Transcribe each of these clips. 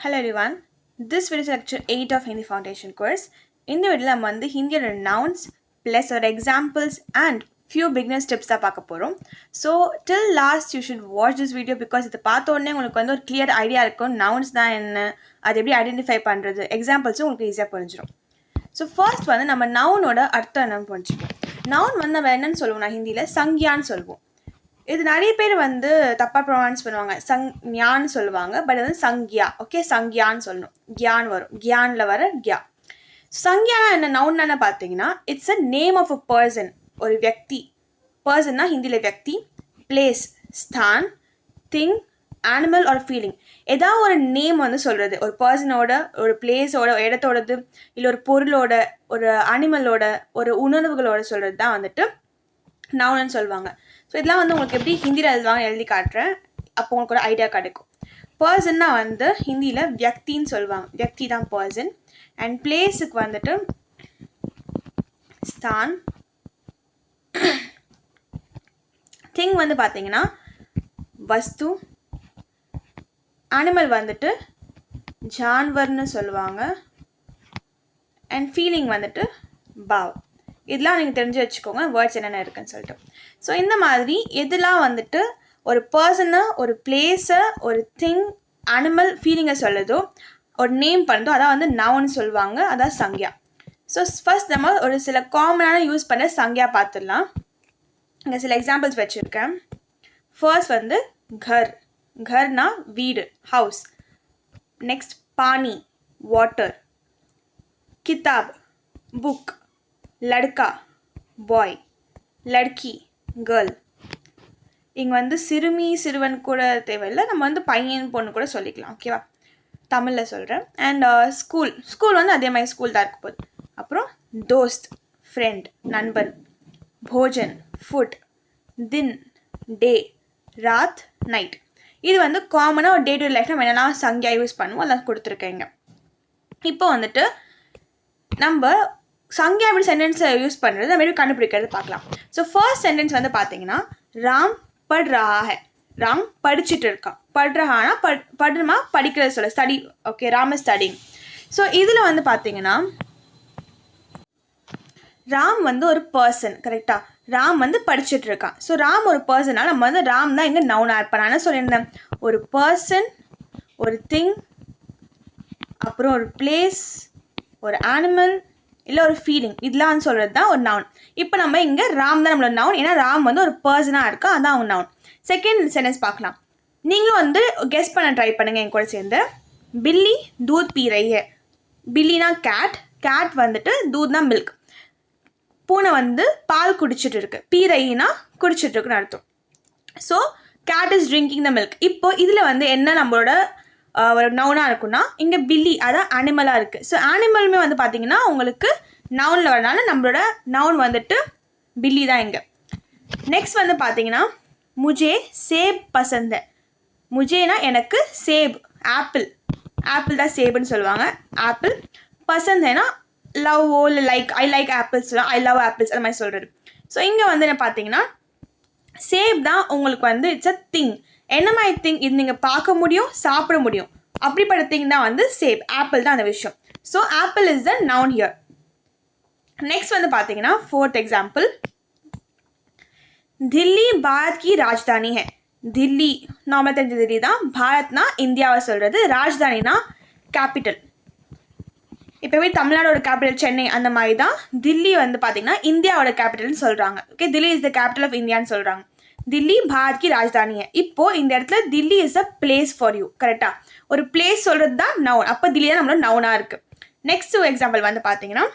Hello everyone, this video is lecture 8 of Hindi Foundation course. இந்த வீடியோவில் நம்ம வந்து ஹிந்தியோட nouns plus ஒரு examples and few beginner tips தான் பார்க்க போகிறோம். So till last you should watch this video because இதை பார்த்த உடனே உங்களுக்கு வந்து ஒரு clear idea இருக்கும் nouns தான் என்ன, அது எப்படி ஐடென்டிஃபை பண்ணுறது, எக்ஸாம்பிள்ஸும் உங்களுக்கு ஈஸியாக புரிஞ்சிடும். ஸோ ஃபர்ஸ்ட் வந்து நம்ம நவுனோட அர்த்தம் என்னன்னு புரிஞ்சுப்போம். நவுன் வந்து நம்ம என்னன்னு சொல்லுவோம், நான் ஹிந்தியில் சங்கியான்னு சொல்லுவோம். இது நிறைய பேர் வந்து தப்பாக ப்ரொனவுன்ஸ் பண்ணுவாங்க, சங்யான்னு சொல்லுவாங்க, பட் வந்து சங்கியா. ஓகே, சங்கியான்னு சொல்லணும், கியான் வரும், கியானில் வர கியா. சங்கியானா என்ன, நவுன்னு பார்த்தீங்கன்னா it's a name of a person, ஒரு வியக்தி. பர்சன்னா ஹிந்தியில் வியக்தி, பிளேஸ் ஸ்தான், திங், அனிமல் ஒரு ஃபீலிங். ஏதாவது ஒரு நேம் வந்து சொல்கிறது, ஒரு பர்சனோட, ஒரு பிளேஸோட, இடத்தோடது, இல்லை ஒரு பொருளோட, ஒரு அனிமலோட, ஒரு உணர்வுகளோட சொல்கிறது தான் வந்துட்டு நவுன்னு சொல்லுவாங்க. ஸோ இதெல்லாம் வந்து உங்களுக்கு எப்படி ஹிந்தியில் எழுதுவாங்க எழுதி காட்டுறேன், அப்போ உங்களுக்கு ஒரு ஐடியா கிடைக்கும். பர்சன்னா வந்து ஹிந்தியில் வியக்தின்னு சொல்லுவாங்க, வியக்தி தான் பர்சன். அண்ட் பிளேஸுக்கு வந்துட்டு ஸ்தான். திங் வந்து பார்த்தீங்கன்னா வஸ்து. அனிமல் வந்துட்டு ஜான்வர்னு சொல்லுவாங்க. அண்ட் ஃபீலிங் வந்துட்டு பாவ். இதெல்லாம் நீங்கள் தெரிஞ்சு வச்சுக்கோங்க, வேர்ட்ஸ் என்னென்ன இருக்குன்னு சொல்லிட்டு. ஸோ இந்த மாதிரி எதெல்லாம் வந்துட்டு ஒரு பர்சனை, ஒரு பிளேஸை, ஒரு திங், அனிமல், ஃபீலிங்கை சொல்லுதோ, ஒரு நேம் பண்ணுறதோ, அதான் வந்து நவுன்னு சொல்லுவாங்க, அதான் சங்கியா. ஸோ ஃபர்ஸ்ட் நம்ம ஒரு சில காமனான யூஸ் பண்ண சங்கியா பார்த்துடலாம். இங்கே சில எக்ஸாம்பிள்ஸ் வச்சுருக்கேன். ஃபர்ஸ்ட் வந்து கர், கர்னா வீடு, ஹவுஸ். நெக்ஸ்ட் பானி, வாட்டர். கிதாப், புக். லடுக்கா, பாய். லட்கி, கேர்ள். இங்கே வந்து சிறுமி, சிறுவன் கூட தேவையில்லை, நம்ம வந்து பையன் பொண்ணு கூட சொல்லிக்கலாம். ஓகேவா, தமிழில் சொல்கிறேன். அண்ட் ஸ்கூல், ஸ்கூல் வந்து அதே மாதிரி ஸ்கூல் தான் இருக்க போகுது. அப்புறம் தோஸ்த், ஃப்ரெண்ட், நண்பன். போஜன், ஃபுட். தின், டே. ராத், நைட். இது வந்து காமனாக ஒரு டே டு லைஃப் நம்ம என்னென்னா சங்கியா யூஸ் பண்ணுவோம், அதெல்லாம் கொடுத்துருக்கேங்க. இப்போ வந்துட்டு நம்ம சங்கியா எப்படி சென்டென்ஸை யூஸ் பண்ணுறது, நம்ம எப்படி கண்டுபிடிக்கிறது பார்க்கலாம். ஸோ ஃபர்ஸ்ட் சென்டென்ஸ் வந்து பார்த்தீங்கன்னா Ram but Raha high. Ram படிச்சுட்டு இருக்கான். பட் ரஹானா படுமா படிக்கிறது சொல்ல, study. Okay, Ram is studying. So இதில் வந்து பார்த்தீங்கன்னா ராம் வந்து ஒரு பர்சன், கரெக்டாக. ராம் வந்து படிச்சுட்டு இருக்கான். ஸோ ராம் ஒரு பர்சனால் நம்ம வந்து ராம் தான் இங்கே நவுன் ஆட் பண்ண. நான் சொல்லியிருந்தேன், ஒரு பர்சன், ஒரு திங், அப்புறம் ஒரு பிளேஸ், ஒரு அனிமல், இல்லை ஒரு ஃபீலிங், இதெல்லாம் சொல்கிறது தான் ஒரு நவுன். இப்போ நம்ம இங்கே ராம் தான் நம்மளோட நவுன், ஏன்னா ராம் வந்து ஒரு பர்சனாக இருக்கா, அதான் அவங்க நவுன். செகண்ட் சென்டென்ஸ் பார்க்கலாம். நீங்களும் வந்து கெஸ் பண்ண ட்ரை பண்ணுங்கள் என் கூட சேர்ந்து. பில்லி தூத் பீ ரஹி ஹை. பில்லினா கேட், கேட் வந்துட்டு தூத்னா மில்க். பூனை வந்து பால் குடிச்சிட்டு இருக்கு. பீ ரஹினா குடிச்சிட்டு இருக்குன்னு அர்த்தம். So cat is drinking the milk. இப்போ இதில் வந்து என்ன நம்மளோட ஒரு நவுனாக இருக்குன்னா, இங்கே பில்லி அதான் அனிமலாக இருக்குது. ஸோ அனிமலுமே வந்து பார்த்தீங்கன்னா உங்களுக்கு நவுனில் வரனால நம்மளோட நவுன் வந்துட்டு பில்லி தான் இங்கே. நெக்ஸ்ட் வந்து பார்த்தீங்கன்னா முஜே சேப் பசந்த. முஜேனா எனக்கு, சேப் ஆப்பிள், ஆப்பிள் தான் சேப்புன்னு சொல்லுவாங்க, ஆப்பிள். பசந்தேனா லவ், இல்லை like, I like apples, I love apples, அது மாதிரி சொல்கிறது. ஸோ இங்கே வந்து என்ன பார்த்தீங்கன்னா சேப் தான் உங்களுக்கு வந்து இட்ஸ் அ திங். என்ன மாதிரி திங், இது நீங்கள் பார்க்க முடியும், சாப்பிட முடியும், அப்படிப்பட்ட திங் தான் வந்து சேப். ஆப்பிள் தான் அந்த விஷயம். So apple is the noun here. Next வந்து பார்த்தீங்கன்னா ஃபோர்த் எக்ஸாம்பிள். தில்லி பாரத் கி ராஜ்தானி ஹை. தில்லி நாம தெரிஞ்ச தில்லி தான், பாரத்னா இந்தியாவை சொல்கிறது, ராஜ்தானினா கேபிட்டல். இப்போவே தமிழ்நாடோட கேபிட்டல் சென்னை, அந்த மாதிரி தான் தில்லி வந்து பார்த்தீங்கன்னா இந்தியாவோட கேபிட்டல்னு சொல்கிறாங்க. Okay, Delhi is the capital of இந்தியான்னு சொல்கிறாங்க. தில்லி பாரத் கி ராஜ்தானி ஹை. இப்போது இந்த இடத்துல Delhi is a place for you, கரெக்டாக. ஒரு பிளேஸ் சொல்கிறது தான் நவுன். அப்போ தில்லி தான் நம்மளோட நவுனாக இருக்குது. நெக்ஸ்ட் எக்ஸாம்பிள் வந்து பார்த்தீங்கன்னா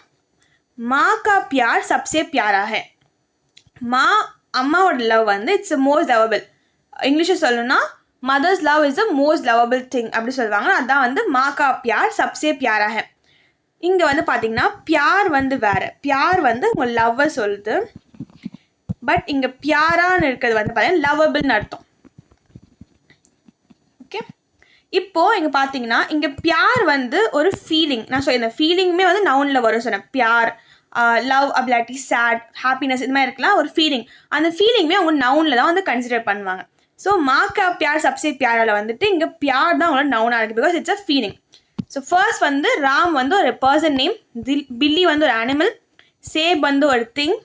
மா கா பியார் சப்சே பியாரா ஹை. மா அம்மாவோட லவ் வந்து இட்ஸ் மோஸ்ட் லவபிள். இங்கிலீஷில் சொல்லணும்னா mother's love is the most lovable thing அப்படி சொல்லுவாங்க. அதுதான் வந்து மா கா பியார் சப்சே பியாரா ஹை. இங்கே வந்து பார்த்தீங்கன்னா பியார் வந்து வேறு, பியார் வந்து உங்கள் லவ்வை சொல்லுது. பட் இங்கே பியாரான்னு இருக்கிறது வந்து பார்த்தீங்கன்னா லவபிள்னு அர்த்தம். ஓகே, இப்போது இங்கே பார்த்தீங்கன்னா இங்கே பியார் வந்து ஒரு ஃபீலிங். நான் சொல்லியிருந்தேன் ஃபீலிங்குமே வந்து நவுனில் வரும் சொன்னேன். பியார், லவ், அபிலாட்டி, சேட், ஹாப்பினஸ், இது மாதிரி இருக்கலாம் ஒரு ஃபீலிங். அந்த ஃபீலிங்குமே அவங்க நவுனில் தான் வந்து கன்சிடர் பண்ணுவாங்க. ஸோ மாக்கா பியார் சப்சே பியாரில் வந்துட்டு இங்கே பியார் தான் உங்களோட நவுனாக இருக்குது because it's a feeling. So first வந்து ராம் வந்து ஒரு பர்சன் நேம், பில்லி வந்து ஒரு அனிமல், சேப் வந்து ஒரு திங்,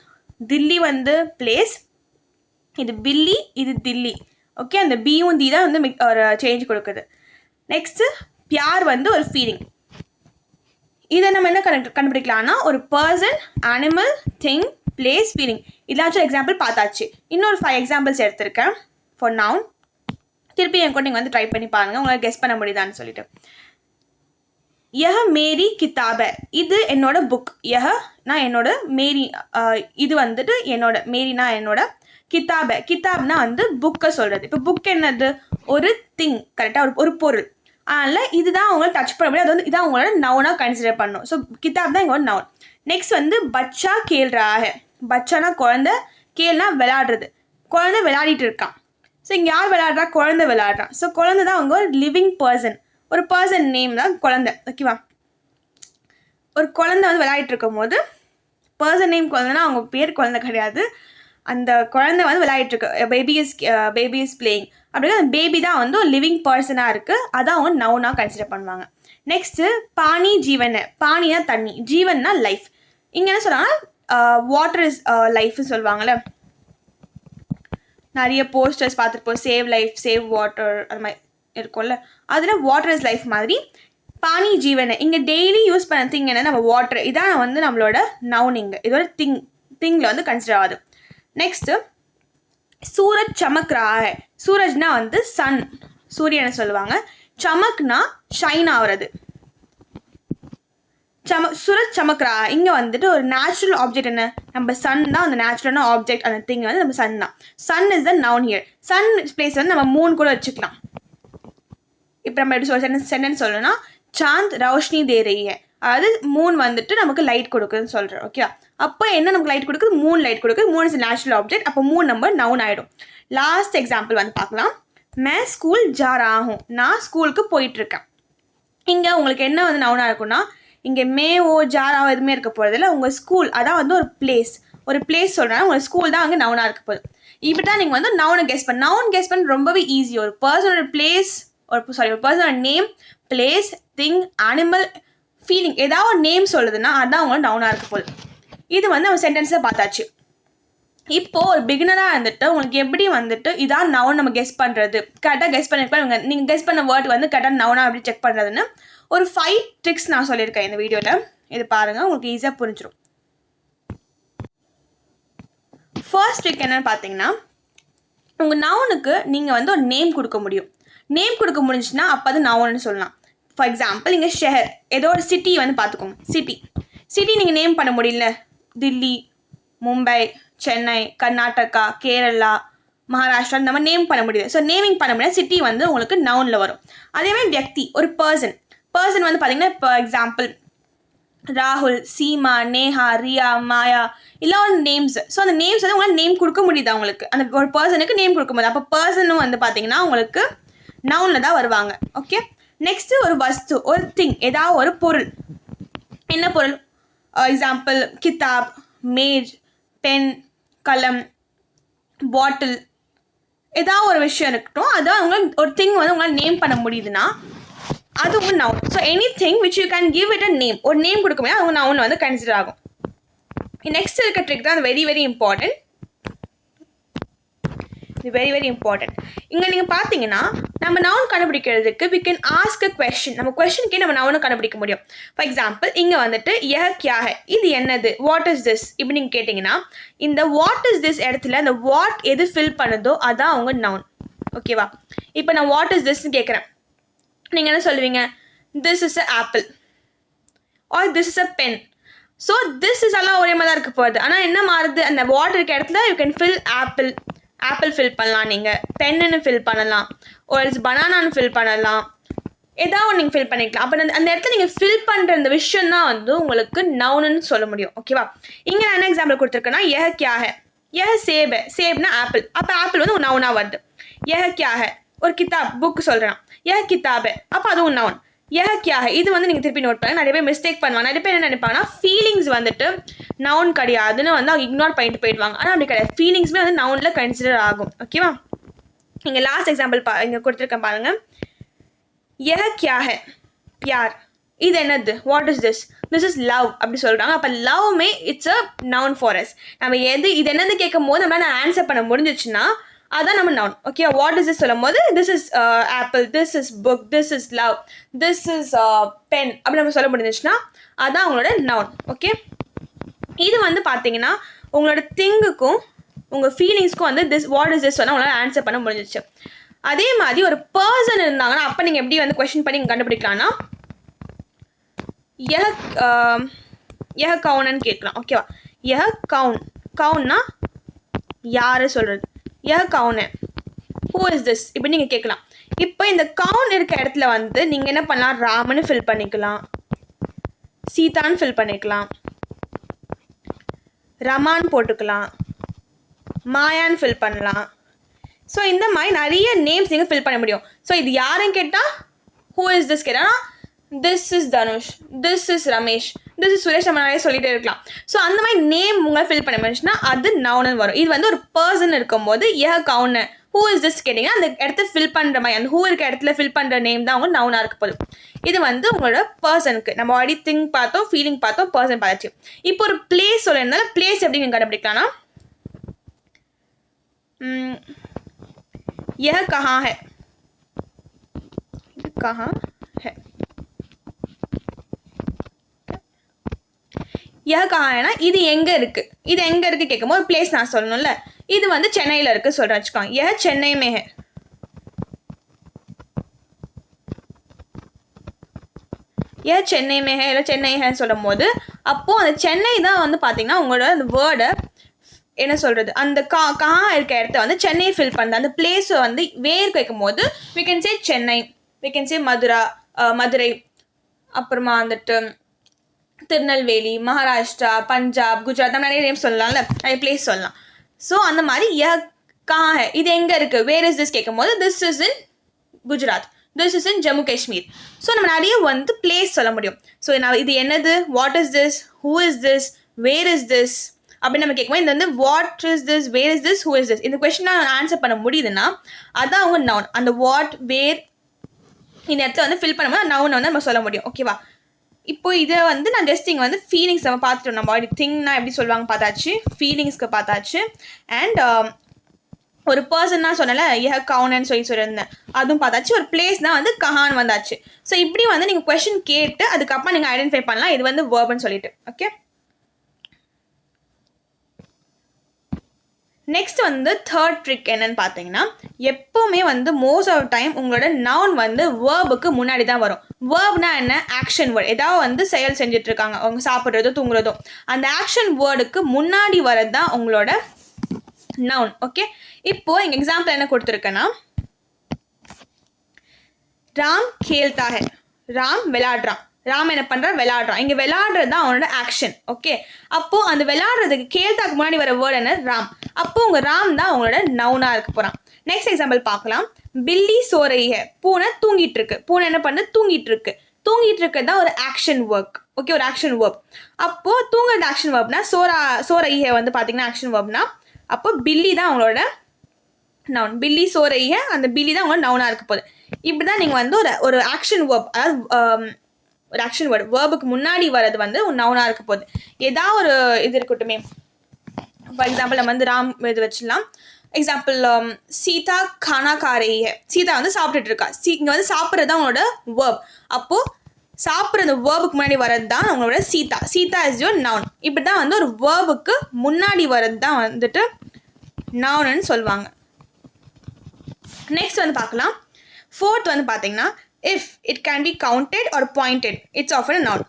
தில்லி வந்து பிளேஸ். இது பில்லி, இது தில்லி. ஓகே, அந்த பியும் தி தான் வந்து ஒரு சேஞ்ச் கொடுக்குது. நெக்ஸ்ட்டு பியார் வந்து ஒரு ஃபீலிங். இதை நம்ம என்ன கண்டுபிடிக்கலாம்னா ஒரு person, animal, thing, place, feeling. இதாச்சும் எக்ஸாம்பிள் பார்த்தாச்சு. இன்னொரு 5 எக்ஸாம்பிள்ஸ் எடுத்திருக்கேன் ஃபார் நவுன். திருப்பி என் கூட நீங்கள் வந்து ட்ரை பண்ணி பாருங்கள், உங்களால் கெஸ் பண்ண முடியுதான்னு சொல்லிட்டு. யஹ் மேரி கிதாப் ஹை, இது என்னோட புக். யஹ் நான் என்னோட, மேரி இது வந்துட்டு என்னோட, மேரினா என்னோட, கிதாப் ஹை, கிதாப்னா வந்து புக்கை சொல்கிறது. இப்போ புக் என்னது? ஒரு திங், கரெக்டாக ஒரு பொருள். அதனால் இதுதான் அவங்கள டச் பண்ண முடியும், அது வந்து இதான் அவங்களோட நவுனாக கன்சிடர் பண்ணணும். ஸோ கிதாப் தான் எங்களோட நவுன். நெக்ஸ்ட் வந்து பச்சா கேல் ரஹா ஹை, பச்சானா குழந்தை, கேல்னா விளையாடுறது, குழந்தை விளையாடிட்டு இருக்கான். ஸோ இங்கே யார் விளையாடுறா? குழந்தை விளையாடுறான். ஸோ குழந்தை தான் அவங்க ஒரு லிவிங் பர்சன், ஒரு பர்சன் நேம் தான் குழந்தை. ஓகேவா? ஒரு குழந்தை வந்து விளையாடிட்டு இருக்கும் போது பர்சன் நேம் குழந்தைன்னா அவங்க பேர் குழந்தை கிடையாது, அந்த குழந்தை வந்து விளையாடிட்டு இருக்கு. பேபி இஸ் பிளேயிங் அப்படின்னா அந்த பேபி தான் வந்து ஒரு லிவிங் பர்சனாக இருக்குது, அதான் அவங்க நவுனாக கன்சிடர் பண்ணுவாங்க. நெக்ஸ்ட்டு பானி ஜீவன், பானினா தண்ணி, ஜீவன்னா லைஃப். இங்கே என்ன சொல்கிறாங்கன்னா வாட்டர் இஸ் லைஃப்னு சொல்லுவாங்கள்ல, நிறைய போஸ்டர்ஸ் பார்த்துருப்போம், சேவ் லைஃப், சேவ் வாட்டர், அது மாதிரி இருக்கும்ல, அதில் வாட்டர் இஸ் லைஃப் மாதிரி பானி ஜீவன். இங்கே டெய்லி யூஸ் பண்ண திங் என்ன? நம்ம வாட்டர். இதான் வந்து நம்மளோட நவுன். இங்கே இதோட திங்கில் வந்து கன்சிடர் ஆகுது. நெக்ஸ்ட்டு சூரஜ் சமக் ரஹா ஹை, சூரஜ்னா வந்து சன், சூரியனை சொல்லுவாங்க. சமக்னா ஷைன் ஆகிறது. சூரஜ் சமக் ரஹா, இங்கே வந்துட்டு ஒரு நேச்சுரல் ஆப்ஜெக்ட் என்ன? நம்ம சன் தான் அந்த நேச்சுரலான ஆப்ஜெக்ட், அந்த திங் வந்து நம்ம சன் தான். Sun is the noun here. Sun place வந்து நம்ம மூன் கூட வச்சுக்கலாம். இப்போ நம்ம எப்படி சென்டென்ஸ் சொல்லணும்னா சாந்த் ரோஷனி தே ரஹி ஹை, அதாவது மூன் வந்துட்டு நமக்கு லைட் கொடுக்குதுன்னு சொல்கிறோம். ஓகே, அப்போ என்ன நமக்கு லைட் கொடுக்குது? மூன் லைட் கொடுக்குது. மூன் இஸ் நேச்சுரல் ஆப்ஜெக்ட், அப்போ மூன் நம்ம நவுன் ஆகிடும். லாஸ்ட் எக்ஸாம்பிள் வந்து பார்க்கலாம். மே ஸ்கூல் ஜா ரஹா ஹூம், நான் ஸ்கூலுக்கு போயிட்டுருக்கேன். இங்கே உங்களுக்கு என்ன வந்து நவுனாக இருக்குன்னா, இங்கே மேவோ ஜாராவோ எதுவுமே இருக்க போகிறதில்ல. உங்கள் ஸ்கூல் அதான் வந்து ஒரு பிளேஸ் சொல்கிறேன்னா உங்கள் ஸ்கூல் தான் அங்கே நவுனாக இருக்க போகுது. இப்படி தான் நீங்கள் வந்து நவுனை கெஸ் பண்ண. நவுன் கெஸ் பண்ண ரொம்பவே ஈஸி. ஒரு பர்சனோட பிளேஸ், ஒரு பர்சனோட name, place, thing, animal, feeling, ஏதாவது ஒரு நேம் சொல்லுதுன்னா அதுதான் அவங்களோட நவுனாக இருக்க போகுது. இது வந்து நம்ம சென்டென்ஸில் பார்த்தாச்சு. இப்போது ஒரு பிகினராக இருந்துட்டு உங்களுக்கு எப்படி வந்துட்டு இதான் நவுன் நம்ம கெஸ் பண்ணுறது, கரெக்டாக கெஸ் பண்ணிருப்பாங்க, நீங்கள் கெஸ் பண்ண வேர்டு வந்து கரெக்டாக நவுனாக எப்படி செக் பண்ணுறதுன்னு ஒரு 5 ட்ரிக்ஸ் நான் சொல்லியிருக்கேன் இந்த வீடியோவில். இது பாருங்கள், உங்களுக்கு ஈஸியாக புரிஞ்சிடும். ஃபர்ஸ்ட் ட்ரிக் என்னென்னு பார்த்தீங்கன்னா, உங்கள் நவுனுக்கு நீங்கள் வந்து ஒரு நேம் கொடுக்க முடியும். நேம் கொடுக்க முடிஞ்சுன்னா அப்போ அது நவுன்னு சொல்லலாம். ஃபார் எக்ஸாம்பிள் இங்கே ஷெஹர், ஏதோ ஒரு சிட்டி வந்து பார்த்துக்கோங்க. சிட்டி நீங்கள் நேம் பண்ண முடியல. தில்லி, மும்பை, சென்னை, கர்நாடகா, கேரளா, மகாராஷ்டிரா நம்ம நேம் பண்ண முடியாது. ஸோ நேமிங் பண்ண முடியாது. சிட்டி வந்து உங்களுக்கு நவுனில் வரும். அதேமாதிரி வியக்தி, ஒரு பர்சன் வந்து பார்த்தீங்கன்னா, இப்போ எக்ஸாம்பிள் ராகுல், சீமா, நேஹா, ரியா, மாயா, இல்லை ஒரு நேம்ஸ். ஸோ அந்த நேம்ஸ் வந்து உங்களால் நேம் கொடுக்க முடியுது. அவங்களுக்கு அந்த ஒரு பர்சனுக்கு நேம் கொடுக்க முடியாது. அப்போ பர்சனும் வந்து பார்த்தீங்கன்னா உங்களுக்கு நவுனில் தான் வருவாங்க. ஓகே, நெக்ஸ்ட்டு ஒரு வஸ்து, ஒரு திங், ஏதாவது ஒரு பொருள். என்ன பொருள்? எக்ஸாம்பிள் கிதாப், மேஜ், பென், கலம், பாட்டில், ஏதாவது ஒரு விஷயம் இருக்கட்டும். அதான் உங்களுக்கு ஒரு திங் வந்து உங்களால் நேம் பண்ண முடியுதுன்னா அதுவும் noun. So any thing which you can give it a name, ஒரு நேம் கொடுக்க முடியாது, அவங்க நவுன் வந்து கன்சிடர் ஆகும். நெக்ஸ்ட் இருக்க ட்ரிக் தான் வெரி வெரி இம்பார்ட்டன்ட். இது வெரி வெரி இம்பார்ட்டன்ட். இங்கே நீங்கள் பார்த்தீங்கன்னா நம்ம நவுன் கண்டுபிடிக்கிறதுக்கு we can ask a question. நம்ம கொஸ்டினுக்கே நம்ம நவுனை கண்டுபிடிக்க முடியும். ஃபார் எக்ஸாம்பிள் இங்கே வந்துட்டு யஹ் கியா ஹை, இது என்னது, வாட் இஸ் திஸ் இப்படி நீங்கள் கேட்டிங்கன்னா இந்த வாட் இஸ் திஸ் இடத்துல அந்த வாட் எது ஃபில் பண்ணுதோ அதான் அவங்க நவுன். ஓகேவா? இப்போ நான் வாட் இஸ் திஸ்ன்னு கேட்குறேன், நீங்கள் என்ன சொல்லுவீங்க? This is a apple or this is a pen. So this is எல்லாம் ஒரே மாதிரி தான் இருக்க போகுது. ஆனால் என்ன மாறுது, அந்த வாட் இருக்க இடத்துல you can fill apple fill பண்ணலாம், நீங்கள் பென்னுன்னு ஃபில் பண்ணலாம், ஒரு பனானான்னு ஃபில் பண்ணலாம், ஏதாவது நீங்கள் ஃபில் பண்ணிக்கலாம். அப்போ அந்த இடத்துல நீங்கள் ஃபில் பண்ணுற அந்த விஷயம் தான் வந்து உங்களுக்கு நவுனுன்னு சொல்ல முடியும். ஓகேவா? இங்கே நான் என்ன எக்ஸாம்பிள் கொடுத்துருக்கேன்னா யஹ் கியா ஹை, யஹ் சேப் ஹை, சேப்னா ஆப்பிள், அப்போ ஆப்பிள் வந்து ஒரு நவுனாக வருது. யஹ் கியா ஹை, ஒரு கிதாப் புக் சொல்கிறேன், யஹ் கிதாப் ஹை, அப்போ அதுவும் நவுன். யஹ் கியா ஹை, இது வந்து நீங்கள் திருப்பி நோட் பண்ணுங்க. நிறைய பேர் மிஸ்டேக் பண்ணுவாங்க. நிறைய பேர் என்ன நினைப்பாங்கன்னா ஃபீலிங்ஸ் வந்துட்டு நவுன் கிடையாதுன்னு வந்து அவங்க இக்னோர் பண்ணிட்டு போயிடுவாங்க. ஆனால் அப்படி கிடையாது, ஃபீலிங்ஸுமே வந்து நவுனில் கன்சிடர் ஆகும். ஓகேவா? இங்கே லாஸ்ட் எக்ஸாம்பிள் இங்கே கொடுத்துருக்கேன் பாருங்கள். யஹ கியா ஹை, பியார். இது என்னது? What is this? This is love அப்படி சொல்கிறாங்க. அப்போ லவ்மே it's a noun for us. நம்ம இது என்னது கேட்கும் போது நம்மளால் ஆன்சர் பண்ண முடிஞ்சிச்சுன்னா அதான் நம்ம noun. Okay, what is this சொல்லும் போது this is apple, this is book, this is love, this is pen அப்படி நம்ம சொல்ல முடிஞ்சிச்சுன்னா அதான் அவங்களோட நவுன். ஓகே, இது வந்து பார்த்தீங்கன்னா உங்களோட திங்குக்கும் உங்கள் ஃபீலிங்ஸ்க்கும் வந்து திஸ் வாட் இஸ் திஸ் சொன்னால் உங்களால் ஆன்சர் பண்ண முடிஞ்சிச்சு. அதே மாதிரி ஒரு பர்சன் இருந்தாங்கன்னா அப்போ நீங்கள் எப்படி வந்து கொஸ்டின் பண்ணி கண்டுபிடிக்கலாம்னா யஹ கவுன்னு கேட்கலாம். ஓகேவா, யஹ கவுன்னா யார் சொல்கிறது? யஹ கவுன் ஹூ இஸ் திஸ் இப்படி நீங்கள் கேட்கலாம். இப்போ இந்த கவுன் இருக்க இடத்துல வந்து நீங்கள் என்ன பண்ணலாம்? ராமன்னு ஃபில் பண்ணிக்கலாம், சீதான்னு ஃபில் பண்ணிக்கலாம், ரமான் போட்டுக்கலாம், மாயான்னு ஃபில் பண்ணலாம். ஸோ இந்த மாதிரி நிறைய நேம்ஸ் நீங்கள் ஃபில் பண்ண முடியும். ஸோ இது யாருன்னு கேட்டால் ஹூ இஸ் திஸ் கேட்டால் this is Dhanush, this is Ramesh, this is Suresh, நம்ம நிறைய சொல்லிகிட்டே இருக்கலாம். ஸோ அந்த மாதிரி நேம் உங்களை ஃபில் பண்ண முடிஞ்சுன்னா அது நவுன்னு வரும். இது வந்து ஒரு பர்சன் இருக்கும்போது யஹ கவுன்னு ஹூ இஸ் திஸ் கேட்டிங்கன்னா அந்த இடத்த ஃபில் பண்ணுற மாதிரி அந்த ஹூ இருக்க இடத்துல ஃபில் பண்ணுற நேம் தான் அவங்க நவுனாக இருக்க போகுது. இது வந்து உங்களோட பர்சனுக்கு. நம்ம ஆல்ரெடி திங்க் பார்த்தோம், ஃபீலிங் பார்த்தோம், பர்சன் பார்த்தாச்சு. இப்போ ஒரு பிளேஸ் சொல்லியிருந்தாலும் பிளேஸ் எப்படி நீங்கள் கண்டுபிடிக்கலாம்னா यह कहाँ है, कहाँ है, यह कहाँ है ना இது எங்கே இருக்குது, இது எங்கே இருக்குது கேட்கும்போது ஒரு பிளேஸ் நான் சொல்லணும்ல. இது வந்து சென்னையில் இருக்குது சொல்கிறேன் வச்சுக்கோங்க. यह சென்னை में है, यह சென்னை में है இல்லை சென்னை है சொல்லும் போது அப்போது அந்த சென்னை தான் வந்து பார்த்தீங்கன்னா உங்களோட அந்த வேர்டை என்ன சொல்கிறது அந்த கா இருக்க இடத்த வந்து சென்னையை ஃபில் பண்ணுறது. அந்த பிளேஸை வந்து வேர் கேட்கும் போது we can say Chennai, we can say Madurai, அப்புறமா வந்துட்டு திருநெல்வேலி, மகாராஷ்டிரா, பஞ்சாப், குஜராத், நம்ம நிறைய நேம் சொல்லலாம்ல, நிறைய பிளேஸ் சொல்லலாம். ஸோ அந்த மாதிரி கஹான் ஹை இது எங்கே இருக்குது, வேர் இஸ் திஸ் கேட்கும் போது this is in Gujarat, this is in Jammu Kashmir. So நம்ம நிறைய வந்து பிளேஸ் சொல்ல முடியும். ஸோ நான் இது என்னது, what is this, who is this, where is this அப்படின்னு நம்ம கேட்கும்போது இந்த வந்து what is this, where is this, who is this இந்த கொஸ்டின் ஆன்சர் பண்ண முடியுதுன்னா அதான் அவங்க நவுன். அந்த வாட், வேர் இந்த இடத்துல வந்து ஃபில் பண்ணும்போது நவுன் வந்து நம்ம சொல்ல முடியும். ஓகேவா, இப்போ இதை வந்து நான் ஜஸ்ட் இங்கே வந்து ஃபீலிங்ஸ் நம்ம பார்த்துட்டோம். நம்ம பாடி திங்னா எப்படி சொல்லுவாங்க பார்த்தாச்சு, ஃபீலிங்ஸ்க்கு பார்த்தாச்சு. அண்ட் ஒரு பர்சன் தான் சொன்னல யஹ கவுன்னு சொல்லியிருந்தேன், அதுவும் பார்த்தாச்சு. ஒரு பிளேஸ் தான் வந்து கஹான் வந்தாச்சு. ஸோ இப்படி வந்து நீங்கள் கொஸ்டின் கேட்டு அதுக்கப்புறம் நீங்கள் ஐடென்டிஃபை பண்ணலாம் இது வந்து வேர்ப்னு சொல்லிட்டு. ஓகே, நெக்ஸ்ட் வந்து தேர்ட் ட்ரிக் என்னன்னு பார்த்தீங்கன்னா எப்போவுமே வந்து மோஸ்ட் ஆஃப் டைம் உங்களோட நவுன் வந்து வேர்புக்கு முன்னாடி தான் வரும். வேர்ப்னா என்ன, ஆக்ஷன் வேர்டு. ஏதாவது வந்து செயல் செஞ்சுட்டு இருக்காங்க, அவங்க சாப்பிட்றதோ தூங்குறதோ, அந்த ஆக்ஷன் வேர்டுக்கு முன்னாடி வரது தான் உங்களோட நவுன். ஓகே, இப்போ எங்கள் எக்ஸாம்பிள் என்ன கொடுத்துருக்கேன்னா ராம் கேல்தா ஹை, ராம் விளையாடுறான், ராம் என்ன பண்ணுறான், விளையாடுறான். இங்கே விளையாடுறது தான் அவனோட ஆக்ஷன். ஓகே, அப்போது அந்த விளையாடுறதுக்கு கேல்தாக்கு முன்னாடி வர வேர்டு என்ன, ராம். அப்போது உங்கள் ராம் தான் அவங்களோட நவுனாக இருக்க போகிறான். நெக்ஸ்ட் எக்ஸாம்பிள் பார்க்கலாம். பில்லி சோ ரஹி ஹை, பூனை தூங்கிட்டு இருக்கு. பூனை என்ன பண்ணு, தூங்கிட்டு இருக்கு. தூங்கிட்டு இருக்கிறது தான் ஒரு ஆக்ஷன் ஒர்க். ஓகே, ஒரு ஆக்ஷன் வேர்ப். அப்போது தூங்குறது ஆக்ஷன் வேர்ப்னா சோ ரஹி ஹை வந்து பார்த்தீங்கன்னா ஆக்ஷன் வேர்ப்னா அப்போ பில்லி தான் அவங்களோட நவுன். பில்லி சோ ரஹி ஹை, அந்த பில்லி தான் அவங்களோட நவுனாக இருக்க போகுது. இப்படி தான் நீங்கள் வந்து ஒரு ஆக்ஷன் வேர்ப், அதாவது ஒரு ஆக்ஷன் வேர்டு வேர்புக்கு முன்னாடி வர்றது வந்து ஒரு நவுனாக இருக்க போகுது. ஏதாவது ஒரு இது இருக்கட்டுமே. ஃபார் எக்ஸாம்பிள் நம்ம வந்து ராம் இது வச்சிடலாம். எக்ஸாம்பிள் சீதா கானா கா ரஹி ஹை, சீதா வந்து சாப்பிட்டுட்டு இருக்கா. இங்கே வந்து சாப்பிட்றது தான் அவங்களோட வேர்ப். அப்போது சாப்பிட்றது வேர்புக்கு முன்னாடி வர்றது தான் அவங்களோட Sita. Sita is your noun. இப்படி தான் வந்து ஒரு வேர்புக்கு முன்னாடி வர்றது தான் வந்துட்டு நவுன்னு சொல்லுவாங்க. நெக்ஸ்ட் வந்து பார்க்கலாம். ஃபோர்த் வந்து பார்த்தீங்கன்னா if it can be counted or pointed, it's often a noun.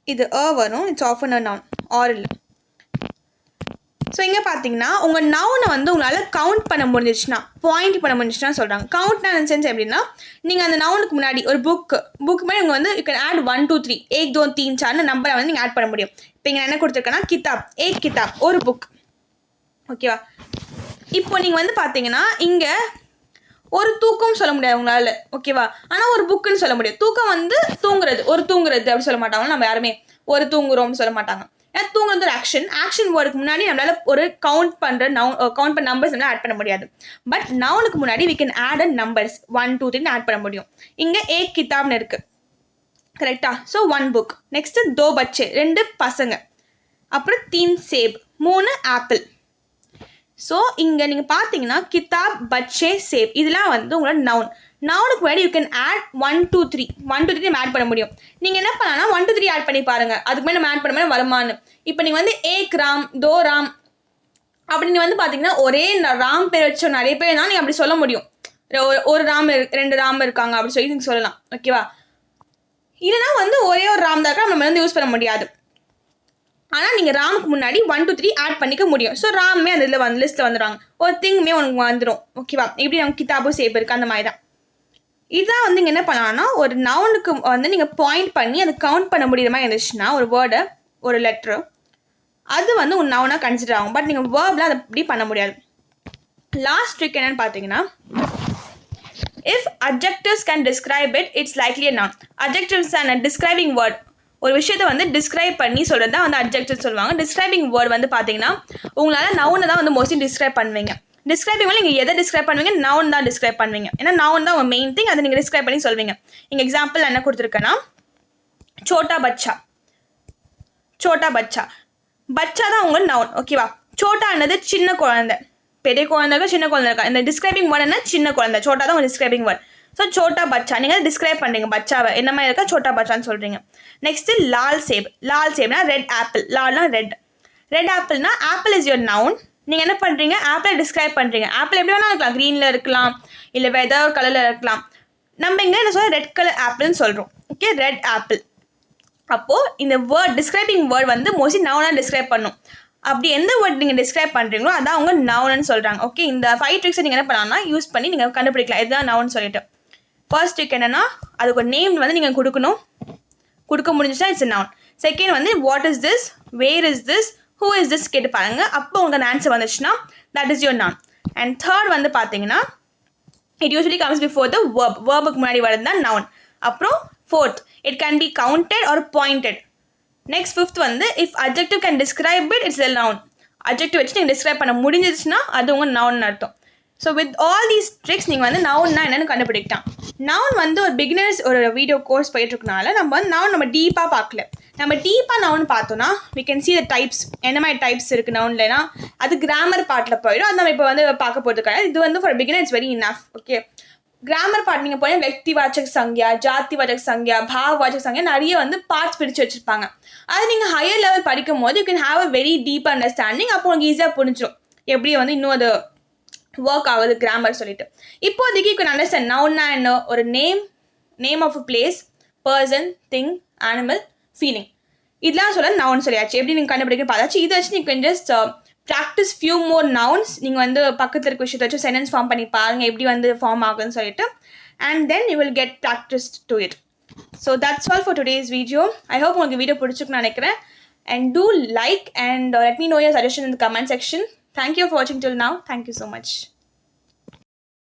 இது வரும், it's often a noun or இல்லை. ஸோ இங்கே பார்த்தீங்கன்னா உங்கள் நவுனை வந்து உங்களால் கவுண்ட் பண்ண முடிஞ்சிச்சுன்னா, பாயிண்ட் பண்ண முடிஞ்சிச்சுன்னா சொல்கிறாங்க. கவுண்ட்னா சென்ஸ் எப்படின்னா நீங்கள் அந்த நவுனுக்கு முன்னாடி ஒரு புக்கு முன்னாடி உங்கள் வந்து யூ கேன் ஆட் 1 2 3 1 2 3 4 நம்பரை வந்து நீங்கள் ஆட் பண்ண முடியும். இப்போ இங்கே என்ன கொடுத்துருக்கேன்னா கிதாப், கிதாப் ஒரு புக். ஓகேவா, இப்போ நீங்கள் வந்து பார்த்தீங்கன்னா இங்கே ஒரு தூக்கம் சொல்ல முடியாது உங்களால். ஓகேவா, ஆனால் ஒரு புக்குன்னு சொல்ல முடியும். தூக்கம் வந்து தூங்குறது, ஒரு தூங்குறது அப்படி சொல்ல மாட்டாங்க. நம்ம யாருமே ஒரு தூங்குறோம்னு சொல்ல மாட்டாங்க. ஏன்னா தூங்குறது ஒரு ஆக்ஷன் வேர்டுக்கு முன்னாடி நம்மளால ஒரு கவுண்ட் பண்ண நம்பர்ஸ் நம்மளால் ஆட் பண்ண முடியாது. பட் நவுனுக்கு முன்னாடி we can add a numbers 1 2 3 add பண்ண முடியும். இங்கே ஏக் கிதாப்னு இருக்கு, கரெக்டா? So 1 book. நெக்ஸ்ட் தோ பச்சே 2 பசங்க. அப்புறம் 3 சேப் 3 ஆப்பிள். ஸோ இங்கே நீங்கள் பார்த்தீங்கன்னா கிதாப் பச்சே சேப் இதெல்லாம் வந்து உங்களோட நவுனுக்கு முன்னாடி யூ கேன் ஆட் 1 2 3 நம்ம ஆட் பண்ண முடியும். நீங்கள் என்ன பண்ணலாம்னா 1 2 3 ஆட் பண்ணி பாருங்க, அதுக்கு மேலே நம்ம ஆட் பண்ண மாதிரி வருமானு. இப்போ நீங்கள் வந்து ஏக் ராம் தோ ராம் அப்படின்னு வந்து பார்த்தீங்கன்னா ஒரே ராம் பேர் வச்ச நிறைய பேர் தான் நீங்கள் அப்படி சொல்ல முடியும். ஒரு ராம் 2 ராம் இருக்காங்க அப்படி சொல்லி நீங்கள் சொல்லலாம், ஓகேவா? இல்லைனா வந்து ஒரே ஒரு ராம் தான் நம்ம வந்து யூஸ் பண்ண முடியாது. ஆனால் நீங்கள் ராமுக்கு முன்னாடி 1 2 3 ஆட் பண்ணிக்க முடியும். ஸோ ராமே அந்த இதில் வந்து லிஸ்ட்டில் வந்துடுவாங்க, ஒரு திங்குமே உனக்கு வந்துடும், ஓகேவா? இப்படி நம்ம கிதாபும் சேப் இருக்குது, அந்த மாதிரி தான். இதான் வந்து இங்கே என்ன பண்ணலாம்னா ஒரு நவுனுக்கு வந்து நீங்கள் பாயிண்ட் பண்ணி அதை கவுண்ட் பண்ண முடியுற மாதிரி இருந்துச்சுன்னா ஒரு வேர்டை ஒரு லெட்ரு அது வந்து ஒரு நவுனாக கன்சிடர் ஆகும். பட் நீங்கள் வேர்பில் அதை அப்படி பண்ண முடியாது. லாஸ்ட் ட்ரிக் என்னன்னு பார்த்தீங்கன்னா if adjectives can describe it it's likely a noun. Adjectives and describing word ஒரு விஷயத்தை வந்து டிஸ்கிரைப் பண்ணி சொல்கிறது தான் வந்து அட்ஜெக்டிவ் சொல்லுவாங்க. டிஸ்கிரைபிங் வேர்ட் வந்து பார்த்தீங்கன்னா உங்களால் நவுனை தான் வந்து மோஸ்ட்லி டிஸ்கிரைப் பண்ணுவீங்க. டிஸ்கிரைபிங் நீங்கள் எதை டிஸ்கிரைப் பண்ணுவீங்க? நவுன் தான் டிஸ்கிரைப் பண்ணுவீங்க. ஏன்னா நவுன் தான் உங்கள் மெயின் திங், அதை நீங்கள் டிஸ்கிரைப் பண்ணி சொல்வீங்க. இங்கே எக்ஸாம்பிள் என்ன கொடுத்துருக்கேன்னா சோட்டா பச்சா பச்சா தான் உங்கள் நவுன், ஓகேவா? சோட்டானது சின்ன குழந்தை, பெரிய குழந்தைக்கா சின்ன குழந்தை இருக்கா. இந்த டிஸ்கிரைபிங் வேர்ட் என்ன? சின்ன குழந்தை. சோட்டா தான் உங்கள் டிஸ்கிரைபிங் வேர்ட். ஸோ சோட்டா பச்சா நீங்கள் டிஸ்கிரைப் பண்ணுறீங்க, பச்சாவை என்ன மாதிரி இருக்கா சோட்டா பச்சான்னு சொல்கிறீங்க. நெக்ஸ்ட்டு லால் சேப்னா ரெட் ஆப்பிள். லால்னா ரெட் ஆப்பிள்னா ஆப்பிள் இஸ் யுவர் நவுன். நீங்கள் என்ன பண்ணுறீங்க? ஆப்பிளை டிஸ்கிரைப் பண்ணுறீங்க. ஆப்பிள் எப்படி வேணால் இருக்கலாம், க்ரீனில் இருக்கலாம், இல்லை வேறு ஏதாவது ஒரு கலரில் இருக்கலாம். நம்ம இங்கே என்ன சொல்ல ரெட் கலர் ஆப்பிள்னு சொல்கிறோம், ஓகே? Red apple. அப்போது இந்த வேர்ட் டிஸ்கிரைபிங் வேர்ட் வந்து மோஸ்ட்லி நவுனாக டிஸ்கிரைப் பண்ணும். அப்படி எந்த வேர்ட் நீங்கள் டிஸ்கிரைப் பண்ணுறீங்களோ அதான் அவங்க நவுன்னு சொல்கிறாங்க, ஓகே? இந்த 5 ட்ரிக்ஸை நீங்கள் என்ன பண்ணலாம்னா யூஸ் பண்ணி நீங்கள் கண்டுபிடிக்கலாம் இதுதான் நவுன்னு சொல்லிட்டு. ஃபர்ஸ்ட் ட்ரிக் என்னென்னா அதுக்கு ஒரு நேம் வந்து நீங்கள் கொடுக்க முடிஞ்சுச்சா இட்ஸ் நவுன். செகண்ட் வந்து what is this, where is this, who is this கேட்டு பாருங்கள். அப்போ உங்களுக்கு ஆன்சர் வந்துச்சுன்னா that is your noun. And third வந்து பார்த்தீங்கன்னா it usually comes before the வேர்புக்கு முன்னாடி வரது தான் நவுன். அப்புறம் fourth it can be counted or pointed. Next fifth வந்து if adjective can describe it it's a noun. Adjective வச்சு நீங்கள் டிஸ்கிரைப் பண்ண முடிஞ்சிச்சுன்னா அது உங்கள் நவுன் அர்த்தம். So with all these tricks நீங்கள் வந்து நவுன்னா என்னென்னு கண்டுபிடிக்கலாம். நவுன் வந்து ஒரு பிகினர்ஸ் ஒரு வீடியோ கோர்ஸ் போயிட்டுருக்கனால நம்ம வந்து நவுன் நம்ம டீப்பாக பார்க்கல. நம்ம டீப்பாக நவுன் பார்த்தோன்னா we can see the types, என்ன மாதிரி டைப்ஸ் இருக்குது நவுன்லனா அது கிராமர் பார்ட்டில் போயிடும். அது நம்ம இப்போ வந்து பார்க்க போகிறது கிடையாது. இது வந்து for beginner it's very enough, okay? Grammar part நீங்கள் போய் व्यक्तिवाचक संज्ञा, जातिवाचक संज्ञा, भाववाचक संज्ञा நிறைய வந்து பார்ட்ஸ் பிரித்து வச்சுருப்பாங்க. அது நீங்கள் ஹையர் லெவல் படிக்கும் போது you can have a very deep understanding. அப்போ உங்களுக்கு ஈஸியாக புரிஞ்சிடும் எப்படி வந்து இன்னும் அது ஒர்க் ஆகுது கிராமர் சொல்லிட்டு. இப்போதைக்கு யூ கேன் அண்டர்ஸ்டாண்ட் நவுன்னா என்ன, ஒரு name of a place, person, thing, animal, feeling, இதெல்லாம் சொல்ல நவுன் சொல்லியாச்சு. எப்படி நீங்கள் கண்டுபிடிக்க பார்த்தாச்சு. இதை வச்சு நீங்கள் just practice few more nouns. நீங்கள் வந்து பக்கத்தில் இருக்க விஷயத்தை வச்சு சென்டென்ஸ் ஃபார்ம் பண்ணி பாருங்கள் எப்படி வந்து ஃபார்ம் ஆகுதுன்னு சொல்லிட்டு. And then you will get practice to it. So that's all for today's video. I hope உங்களுக்கு வீடியோ பிடிச்சிருக்குன்னு நினைக்கிறேன். And do like and let me know your suggestion in the comment section. Thank you for watching till now. Thank you so much.